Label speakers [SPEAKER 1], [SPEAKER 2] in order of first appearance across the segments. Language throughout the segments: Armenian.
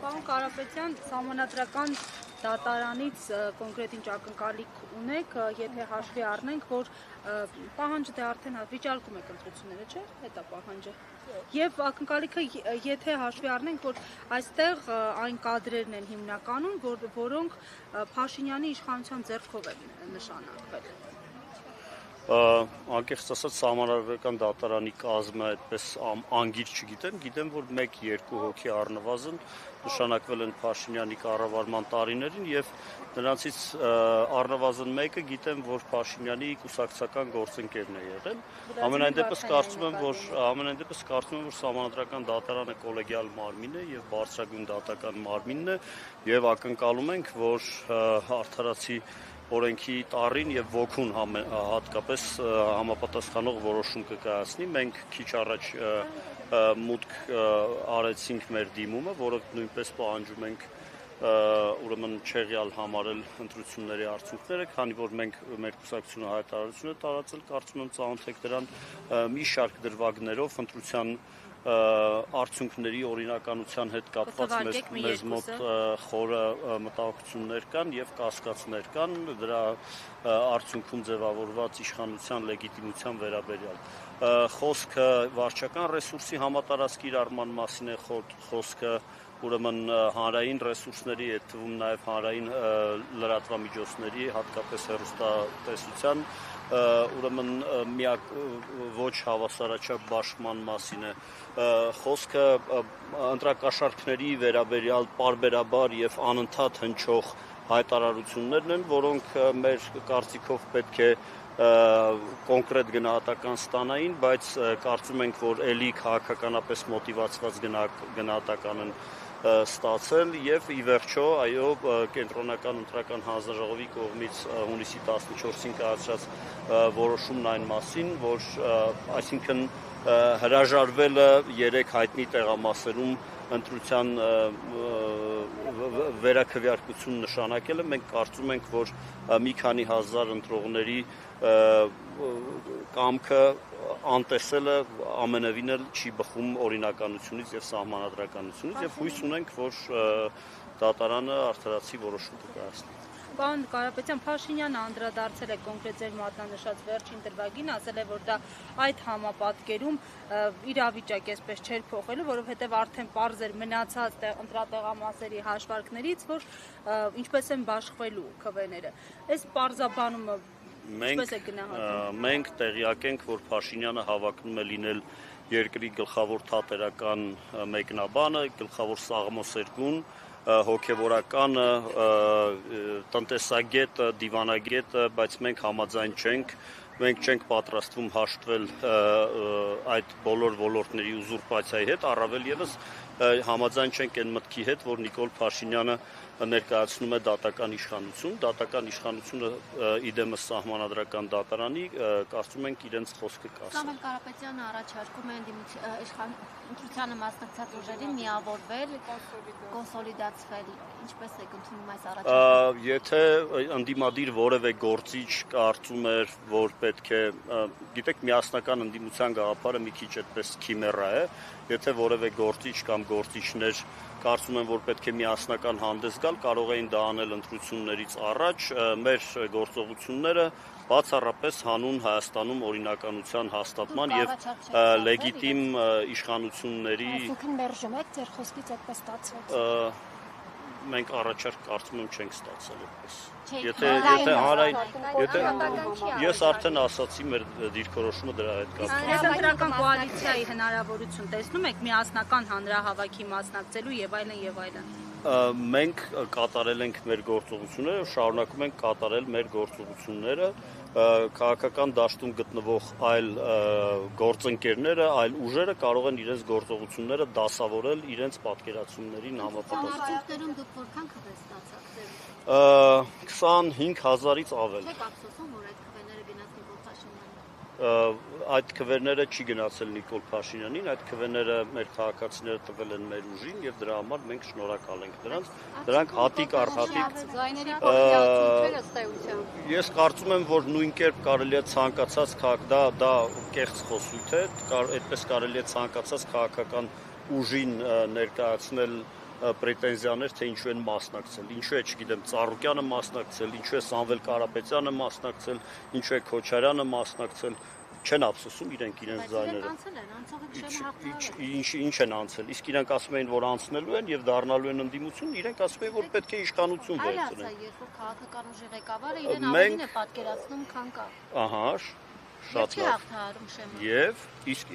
[SPEAKER 1] Պարոն Կարապետյան, Սահմանադրական դատարանից կոնկրետ ինչ ակնկալիք ունեք, եթե հաշվի առնենք, որ պահանջը դե արդեն վիճարկում եք ընտրությունները, չէ՞, այդ է պահանջը։ Եվ ակնկալիքը, եթե հաշվի առնենք, որ այստեղ այն կադրերն են հիմնականում, որոնք Փաշինյանի իշխանության ձեռքով են նշանակվել։
[SPEAKER 2] Անկեղծ ասած Սահմանադրական դատարանի կազմը այդպես անգիր չգիտեմ, գիտեմ, որ 1-2 հոգի առնվազն նշանակվել են Փաշինյանի կառավարման տարիներին եւ նրանցից առնվազն մեկը գիտեմ, որ Փաշինյանի կուսակցական գործընկերն է եղել։ Ամենայն դեպս կարծում եմ, որ Սահմանադրական դատարանը կոլեգիալ մարմին է եւ բարձրագույն դատական մարմինն է եւ ակնկալում ենք, որ արդարացի օրենքի տառին եւ ոգուն հատկապես համապատասխանող որոշում կկայացնի։ Մենք քիչ առաջ մուտք արեցինք մեր դիմումը, որը նույնպես պահանջում ենք ուրեմն չեղյալ համարել ընտրությունների արդյունքները, քանի որ մենք մեր կուսակցությունը հայտարարություն է տարածել, կարծում եմ ծանոթ եք դրան, մի շարք դրվագներով ընտրության արդյունքների օրինականության հետ կապված մեզ մոտ խորը մտահոգություններ կան եւ կասկածներ կան դրա արդյունքում ձևավորված իշխանության լեգիտիմության վերաբերյալ։ Խոսքը վարչական ռեսուրսի համատարած կիրառման մասին է, խոսքը ուրեմն հանրային ռեսուրսների, այդ թվում նաև հանրային լրատվամիջոցների, հատկապես հեռուստատեսության ուրեմն միակ ոչ հավասարաչափ բաշխման մասին է, խոսքը ընտրակաշառքների վերաբերյալ պարբերաբար եւ անընդհատ հնչող հայտարարություններն են, որոնք մեր կարծիքով պետք է կոնկրետ գնահատական ստանային, բայց կարծում ենք, որ ելի քաղաքականապես մոտիվացված գնահատական են ստացել եւ ի վերջո այո կենտրոնական ընտրական հանձնաժողովի կողմից հունիսի 14-ին կայացած որոշումն այն մասին, որ այսինքն հրաժարվելը 3 հայտնի տեղամասերում ընտրության վերաքվեարկություն նշանակելը մենք կարծում ենք, որ մի քանի հազար ընտրողների կամքը անտեսելը ամենևին էլ չի բխում օրինականությունից եւ սահմանադրականությունից եւ հույս ունենք, որ դատարանը արդարացի որոշում կկայացնի։
[SPEAKER 1] Պարոն Կարապետյան, Փաշինյանը անդրադարձել է կոնկրետ ձեր մատնանշած վերջին դրվագին, ասել է, որ դա այդ համապատկերում իրավիճակ այսպես չէր փոխելու, որովհետև արդեն պարզ էր մնացած ընտրատեղամասերի հաշվարկներից, որ ինչպես են բաշխվելու քվեները։ Այս պարզաբանումը ինչպես է գնահատվում։
[SPEAKER 2] Մենք տեղյակ ենք, որ Փաշինյանը հավակնում է լինել երկրի գլխավոր թատերական մեկնաբանը, գլխավոր սաղմոսերգուն, հոգևորականը, տնտեսագետը, դիվանագետը, բայց մենք համաձայն չենք, մենք չենք պատրաստվում հաշտվել այդ բոլոր ոլորտների ուզուրպացիայի հետ, առավել եւս համաձայն չենք այն մտքի հետ, որ Նիկոլ Փաշինյանը ներկայացնում է դատական իշխանությունը իդեմս Սահմանադրական դատարանի, կարծում ենք իրենց խոսքը կասեն։
[SPEAKER 3] Սամվել Կարապետյանը առաջարկում է ընտրությանը մասնակցած ուժերին միավորվել, կոնսոլիդացվել, ինչպես եք ընդունում այս առաջարկը։
[SPEAKER 2] Եթե ընդդիմադիր որևէ գործիչ կարծում էր, որ պետք է, գիտեք, միասնական ընդդիմության գաղափարը մի քիչ այդպես քիմերա է, եթե որևէ գործիչ կամ գործիչներ կարծում եմ, որ պետք է միասնական հանդես գալ, կարող էին դա անել ընտրություններից առաջ, մեր գործողությունները բացառապես հանուն Հայաստանում օրինականության հաստատման եւ լեգիտիմ իշխանությունների։
[SPEAKER 3] Այսինքն մերժում եք ձեր խոսքից այդպես ստացվեց։
[SPEAKER 2] Մենք առաջարկ կարծում եմ չենք ստացել այդպես։ Ես արդեն ասացի մեր դիրքորոշումը դրա հետ կապված։
[SPEAKER 1] Այս ընտրական կոալիցիայի հնարավորություն տեսնում եք միասնական հանրահավաքի մասնակցելու եւ այլն։
[SPEAKER 2] Մենք կատարել ենք մեր գործողությունները, շարունակում ենք կատարել մեր գործողությունները, քաղաքական դաշտում գտնվող այլ գործընկերները, այլ ուժերը կարող են իրենց գործողությունները դասավորել իրենց պատկերացումներին համապատասխան։
[SPEAKER 3] Համարյակներում դուք որքան քվե ստացաք։
[SPEAKER 2] 25,000-ից ավել։
[SPEAKER 3] Չեք ափսոսում, որ այդ քվեները գնաց Նիկոլ Փաշինյանին։
[SPEAKER 2] Այդ քվեները չի գնացել Նիկոլ Փաշինյանին, այդ քվեները մեր քաղաքացիները տվել են մեր ուժին եւ դրա համար մենք շնորհակալ ենք դրանց։ Դրանք հատիկ առ հատիկ։ Ես կարծում եմ, որ նույն կերպ կարելի է ցանկացած դա կեղծ խոսույթ է, այդպես կարելի է ցանկացած քաղաքական ուժին ներկայացնել պրետենզիաներ, թե ինչու են մասնակցել, ինչու է, չգիտեմ, Ծառուկյանը մասնակցել, ինչու է Սամվել Կարապետյանը մասնակցել, ինչու է Քոչարյանը մասնակցել, չեն ափսոսում իրենք իրենց ձայները։ Ինչ են անցել։ Իսկ իրենք ասում էին, որ անցնելու են եւ դառնալու են ընդդիմություն, իրենք ասում են, որ պետք է իշխանություն վերցնեն։
[SPEAKER 3] Այլ երբ որ քաղաքական ուժի ղեկավարը իրեն ավելին է պատկերացնում, քան կա։
[SPEAKER 2] Ահա, շատ
[SPEAKER 3] Չի
[SPEAKER 2] լավ։
[SPEAKER 3] հաղթահարում շեմը։
[SPEAKER 2] Եվ իսկ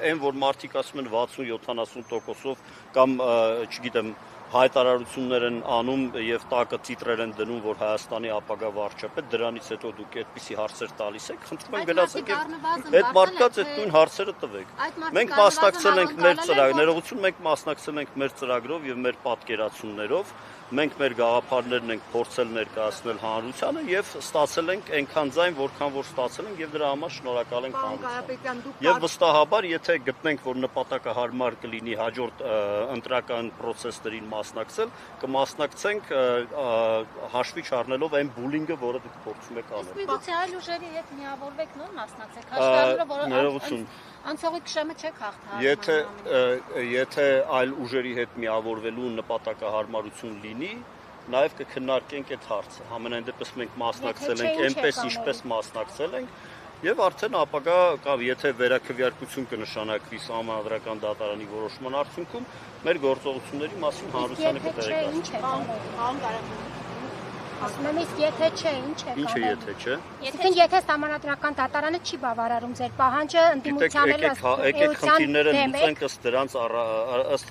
[SPEAKER 2] այն որ մարդիկ ասում են 60-70%-ով կամ չգիտեմ հայտարարություններ են անում եւ տակը տիտրեր են դնում, որ Հայաստանի ապագա վարչապետ, դրանից հետո դուք այդպիսի հարցեր տալիս եք, խնդրում եմ գնացեք եւ այդ մարդկაც այդ նույն հարցերը տվեք։ Մենք մասնակցել ենք մեր ծրագրերողություն, մենք մասնակցել ենք մեր ծրագրով եւ մեր պատկերացումներով, մենք մեր գաղափարներն ենք փորձել ներկայացնել հանրությանը եւ ստացել ենք այնքան ձայն, որքան որ ստացել ենք եւ դրա համար շնորհակալ ենք հանրությանը։ Եվ վստահաբար, եթե գտնենք, որ նպատակահարմար կլինի հաջորդ ընտրական process-ներին մասնակցել, կմասնակցենք հաշվի չառնելով այն բուլինգը, որը դուք փորձում եք անել։
[SPEAKER 3] Իսկ միգուցե այլ ուժերի հետ միավորվեք նոր մասնակցեք, հաշվի առնելով, որ անցողիկ շեմը չեք հաղթահարում։
[SPEAKER 2] Եթե այլ ուժերի հետ միավորվելու նպատակահարմարություն լինի, նաև կքննարկենք այդ հարցը։ Համենայն դեպս մենք մասնակցել ենք այնպես, ինչպես մասնակցել ենք, եւ արդեն ապագա կամ եթե վերաքվեարկություն կնշանակվի Սահմանադրական դատարանի որոշման արդյունքում, մեր գործողությունների մասին հանրությանը կտեղեկացնենք։
[SPEAKER 4] Ասում եմ, իսկ եթե չէ, ինչ է
[SPEAKER 2] կարող։ Ինչ է եթե չէ։
[SPEAKER 4] Այսինքն եթե Սահմանադրական դատարանը չի բավարարում ձեր պահանջը ընդդիմության
[SPEAKER 2] եկեք խնդիրները լուծենք ըստ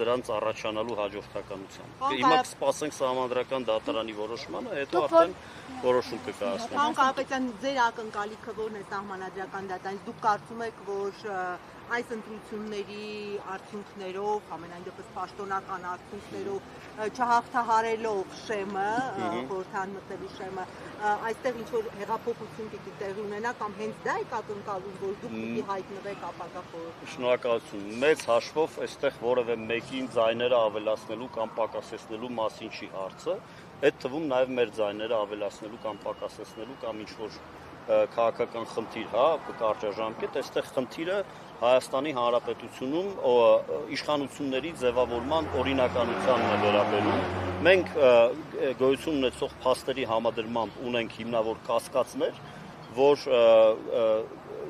[SPEAKER 2] դրանց առաջանալու հաջորդականության։ Հիմա կսպասենք Սահմանադրական դատարանի որոշմանը, հետո արդեն որոշում կկայացնենք։
[SPEAKER 5] Պարոն Կարապետյան, ձեր ակնկալիքը ո՞րն է Սահմանադրական դատարանից։ Դուք կարծում եք, որ այս ընտրությունների արդյունքներով, ամենայն դեպս պաշտոնական արդյունքներով չհաղթահարելով շեմը, խորհրդան մտնելու շեմը, այստեղ ինչ որ հեղափոխություն պիտի տեղի ունենա կամ հենց դա եք ակնկալում, որ դուք պիտի հայտնվեք ապագա խորհրդում։
[SPEAKER 2] Շնորհակալություն։ Մեծ հաշվով այստեղ որևէ մեկին ձայները ավելացնելու կամ պակասեցնելու մասին չի հարցը։ Այդ թվում նաև մեր ձայները ավելացնելու կամ պակասեցնելու կամ ինչ որ քաղաքական խնդիր, հա, կարճաժամկետ, այստեղ խնդիրը Հայաստանի Հանրապետությունում իշխանությունների ձևավորման օրինականությանն է վերաբերում։ Մենք գոյություն ունեցող փաստերի համադրմամբ ունենք հիմնավոր կասկածներ, որ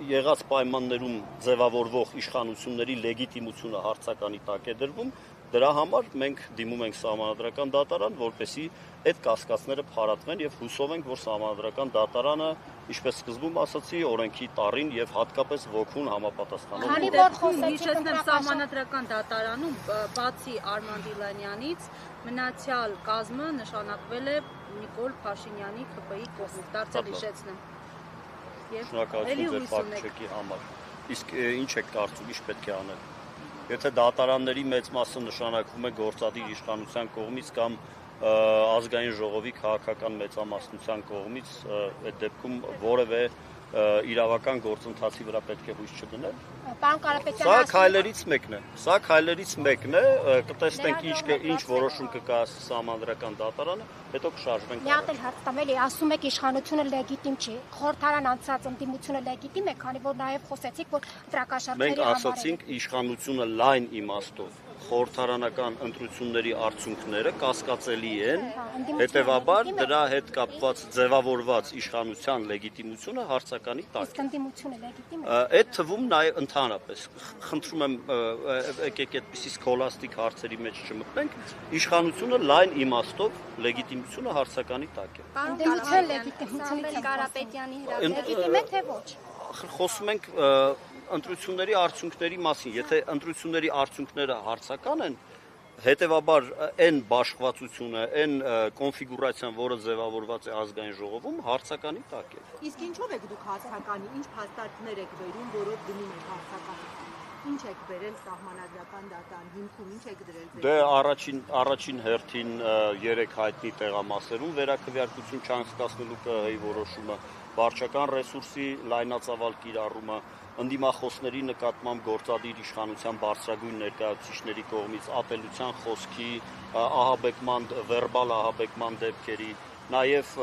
[SPEAKER 2] եղած պայմաններում ձևավորվող իշխանությունների լեգիտիմությունը հարցականի տակ է դրվում։ Դրա համար մենք դիմում ենք Սահմանադրական դատարան, որպեսզի այդ կասկածները փարատվեն եւ հուսով ենք, որ Սահմանադրական դատարանը, ինչպես սկզբում ասացի, օրենքի տառին եւ հատկապես ոգուն համապատասխանող։
[SPEAKER 4] Քանի որ խոսեցիք
[SPEAKER 1] հիշեցնեմ Սահմանադրական դատարանում, բացի Արման Դիլանյանից, մնացյալ կազմը նշանակվել է Նիկոլ Փաշինյանի ԿՊ-ի կողմից, դարձել հիշեցնեմ։
[SPEAKER 2] Շնորհակալություն ձեր պատժեքի համար։ Իսկ ինչ եք կարծում, ինչ պետք է անել։ Եթե դատարանների մեծ մասը նշանակվում է գործադիր իշխանության կողմից կամ ազգային ժողովի քաղաքական մեծամասնության կողմից, այդ դեպքում որևէ իրավական գործընթացի վրա պետք է հույս չդնել։
[SPEAKER 4] Պարոն Կարապետյան,
[SPEAKER 2] Սա քայլերից մեկն է։ Սա քայլերից մեկն է, կտեսնենք ինչ որոշում կկայացնի Սահմանադրական դատարանը, հետո կշարժվենք։
[SPEAKER 4] Մի հատ էլ հարց տամ էլի, ասում եք իշխանությունը լեգիտիմ չի։ Խորհրդարան անցած ընդդիմությունը լեգիտիմ է, քանի որ նաև խոսեցիք, որ ընտրակաշառքների
[SPEAKER 2] Մենք ասացինք իշխանությունը լայն իմաստով խորհրդարանական ընտրությունների արդյունքները կասկածելի են, հետևաբար դրա հետ կապված ձևավորված իշխանության լեգիտիմությունը հարցականի տակ է։
[SPEAKER 4] Իսկ ընդդիմությունը լեգիտիմ է։
[SPEAKER 2] Այդ թվում նաև ընդհանրապես խնդրում եմ եկեք այդպիսի սքոլաստիկ հարցերի մեջ չմտնենք, իշխանությունը լայն իմաստով լեգիտիմությունը հարցականի տակ է։
[SPEAKER 4] Ընդդիմության լեգիտիմությունից Կարապետյանի լեգիտիմ է թե ոչ։
[SPEAKER 2] Խոսում ենք ընտրությունների արդյունքների մասին, եթե ընտրությունների արդյունքները հարցական են, հետևաբար այն բաշխվածությունը, այն կոնֆիգուրացիան, որը ձևավորված է ազգային ժողովում, հարցականի տակ է։
[SPEAKER 5] Իսկ ինչով եք դուք հարցականի, ինչ փաստարկներ եք բերում, որով դնում եք հարցականի։ Ինչ եք բերել Սահմանադրական դատարան հիմքում, ինչ եք դրել։
[SPEAKER 2] Դե առաջին հերթին 3 հայտնի տեղամասերում վերաքվեարկություն չանցկացնելու ԿՀ-ի որոշումը, վարչական ռեսուրսի լայնածավալ կիրառումը, ընդդիմախոսների նկատմամբ գործադիր իշխանության բարձրագույն ներկայացուցիչների կողմից ատելության խոսքի, ահաբեկման, վերբալ ահաբեկման դեպքերի նաև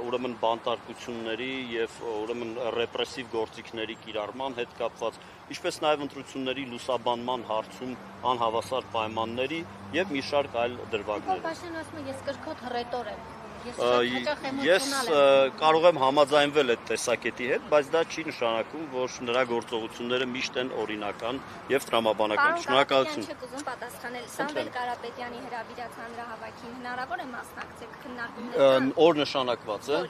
[SPEAKER 2] ուրեմն բանտարկությունների եւ ուրեմն ռեպրեսիվ գործիքների կիրառման հետ կապված, ինչպես նաև ընտրությունների լուսաբանման հարցում անհավասար պայմանների եւ մի շարք այլ դրվագներ։
[SPEAKER 3] Պաշտոնը ասում է ես կրկոտ հռետոր եմ։
[SPEAKER 2] Ես կարող եմ համաձայնվել այդ տեսակետի հետ, բայց դա չի նշանակում, որ նրա գործողությունները միշտ են օրինական եւ տրամաբանական։ Շնորհակալություն։
[SPEAKER 4] Չեք ուզում պատասխանել Սամվել Կարապետյանի հրավիրած հանրահավաքին հնարավոր է մասնակցել քննարկումների։
[SPEAKER 2] Օր նշանակված է։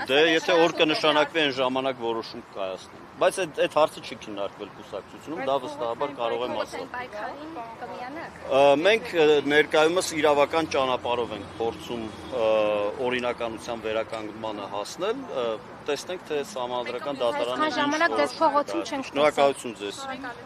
[SPEAKER 2] Դե եթե օր կնշանակվի այն ժամանակ որոշում կկայացնենք։ Բայց այդ հարցը չի քննարկվել կուսակցությունում, դա վստահաբար կարող եմ ասել։
[SPEAKER 4] Պայքարին կմիանաք։
[SPEAKER 2] Մենք ներկայումս իրավական ճանապարհով ենք փորձում օրինականության վերականգնմանը հասնել, տեսնենք թե Սահմանադրական դատարանը
[SPEAKER 4] ժամանակ ձեզ փողոցում չենք
[SPEAKER 2] Շնորհակալություն ձեզ։